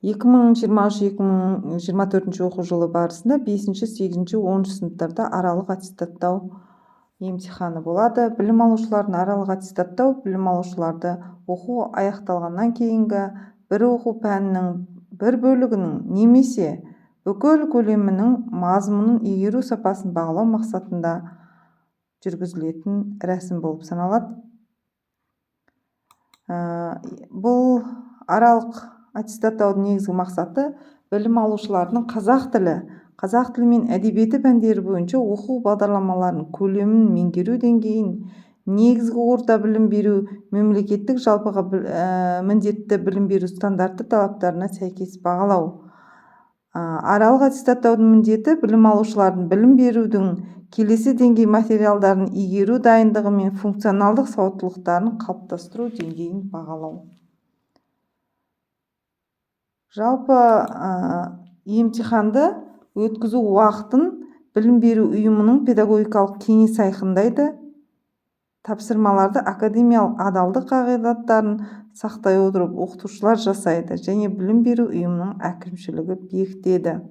2023-2024 оқу жылы барысында 5-ші, 8-ші, 10-ші сыныптарда аралық аттестаттау емтиханы болады. Білім алушылардың аралық аттестаттау білім алушыларды оқу аяқталғаннан кейінгі бір оқу пәнінің бір бөлігінің немесе бүкіл көлемінің мазмұнын игеру сапасын бағалау мақсатында жүргізілетін рәсім болып саналады. Бұл аралық аттестаттаудың негізгі мақсаты білім алушылардың қазақ тілі мен әдебиеті пәндері бойынша оқу бағдарламаларының көлемін меңгеру деңгейін, негізгі орта білім беру мемлекеттік жалпыға міндетті білім беру стандарты талаптарына сәйкес бағалау. Аралық аттестаттаудың міндеті білім алушылардың білім берудің келесі деңгей материалдарын игеру дайындығы мен функционалдық сауаттылықтарын қалыптастыру деңгейін бағалау. Жалпы емтиханды өткізу уақытын білім беру ұйымының педагогикалық кеңес айқындайды. Тапсырмаларды академиялық адалдық қағидаттарын сақтай отырып оқытушылар жасайды және білім беру ұйымының әкімшілігі бекітеді.